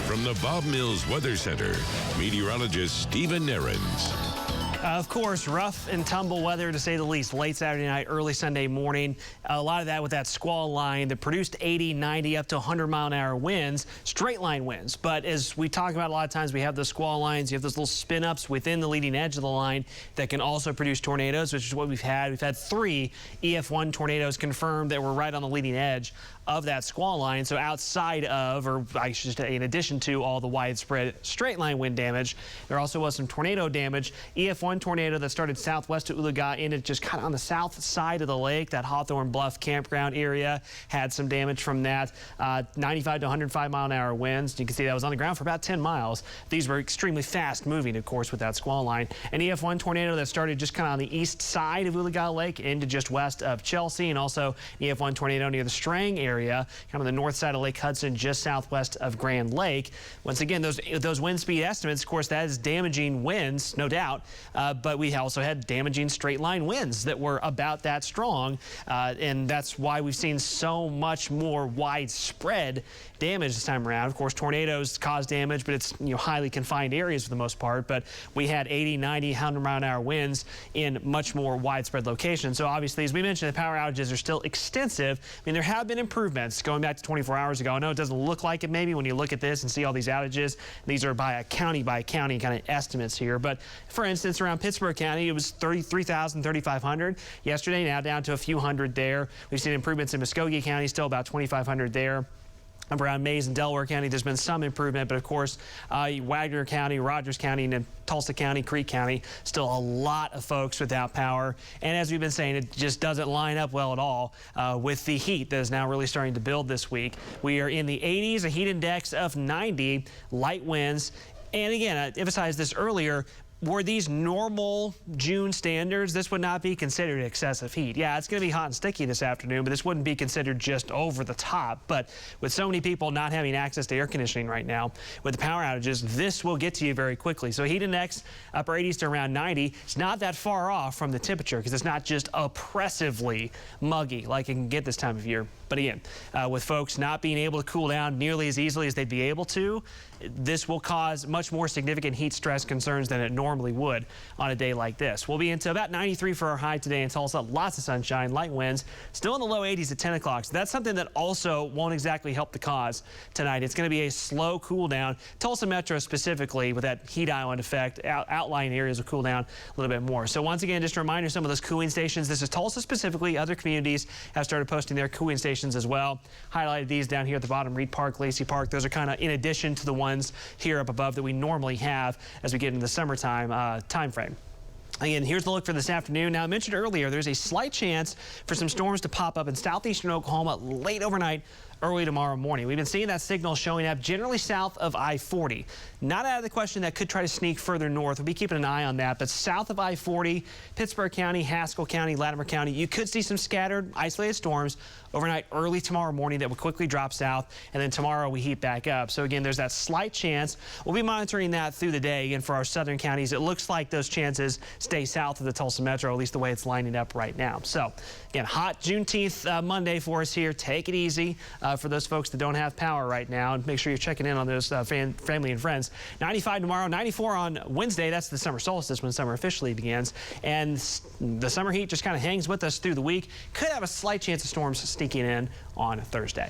From the Bob Mills Weather Center, meteorologist Stephen Nehrenz. Of course, rough and tumble weather to say the least. Late Saturday night, early Sunday morning. A lot of that with that squall line that produced 80, 90, up to 100-mile-an-hour winds, straight line winds. But as we talk about a lot of times, we have those squall lines. You have those little spin-ups within the leading edge of the line that can also produce tornadoes, which is what we've had. We've had 3 EF1 tornadoes confirmed that were right on the leading edge of that squall line. So outside of, or I should say in addition to all the widespread straight line wind damage, there also was some tornado damage. EF1 tornado that started southwest of Ulaga, ended just kind of on the south side of the lake. That Hawthorne Bluff campground area had some damage from that. 95 to 105 mile-an-hour winds. You can see that was on the ground for about 10 miles. These were extremely fast moving, of course, with that squall line. An EF1 tornado that started just kind of on the east side of Ulaga Lake into just west of Chelsea, and also an EF1 tornado near the Strang area, kind of the north side of Lake Hudson, just southwest of Grand Lake. Once again, those wind speed estimates, of course, that is damaging winds, no doubt. But we also had damaging straight line winds that were about that strong, and that's why we've seen so much more widespread damage this time around. Of course, tornadoes cause damage, but it's highly confined areas for the most part. But we had 80, 90, 100-mile-an-hour winds in much more widespread locations. So obviously, as we mentioned, the power outages are still extensive. I mean, there have been improvements going back to 24 hours ago. I know it doesn't look like it maybe when you look at this and see all these outages. These are by county kind of estimates here. But for instance, around Pittsburgh County, it was 33,000, 3,500 yesterday, now down to a few hundred there. We've seen improvements in Muskogee County, still about 2,500 there. Around Mays and Delaware County, there's been some improvement, but of course, Wagner County, Rogers County, and Tulsa County, Creek County, still a lot of folks without power. And as we've been saying, it just doesn't line up well at all with the heat that is now really starting to build this week. We are in the 80s, a heat index of 90, light winds. And again, I emphasized this earlier, were these normal June standards, this would not be considered excessive heat. Yeah, it's going to be hot and sticky this afternoon, but this wouldn't be considered just over the top. But with so many people not having access to air conditioning right now, with the power outages, this will get to you very quickly. So heat index, upper 80s to around 90. It's not that far off from the temperature because it's not just oppressively muggy like it can get this time of year. But again, with folks not being able to cool down nearly as easily as they'd be able to, this will cause much more significant heat stress concerns than it normally would on a day like this. We'll be into about 93 for our high today in Tulsa. Lots of sunshine, light winds, still in the low 80s at 10 o'clock. So that's something that also won't exactly help the cause tonight. It's going to be a slow cool down. Tulsa Metro specifically, with that heat island effect, outlying areas will cool down a little bit more. So once again, just a reminder, some of those cooling stations. This is Tulsa specifically. Other communities have started posting their cooling stations as well. Highlighted these down here at the bottom, Reed Park, Lacey Park. Those are kind of in addition to the ones here up above that we normally have as we get into the summertime time frame. Again, here's the look for this afternoon. Now, I mentioned earlier, there's a slight chance for some storms to pop up in southeastern Oklahoma late overnight, early tomorrow morning. We've been seeing that signal showing up generally south of I-40. Not out of the question that could try to sneak further north. We'll be keeping an eye on that. But south of I-40, Pittsburgh County, Haskell County, Latimer County, you could see some scattered, isolated storms overnight early tomorrow morning that will quickly drop south. And then tomorrow we heat back up. So again, there's that slight chance. We'll be monitoring that through the day. And for our southern counties, it looks like those chances stay south of the Tulsa Metro, at least the way it's lining up right now. So again, hot Juneteenth Monday for us here. Take it easy for those folks that don't have power right now, and make sure you're checking in on those family and friends. 95 tomorrow, 94 on Wednesday. That's the summer solstice when summer officially begins. And the summer heat just kind of hangs with us through the week. Could have a slight chance of storms sneaking in on Thursday.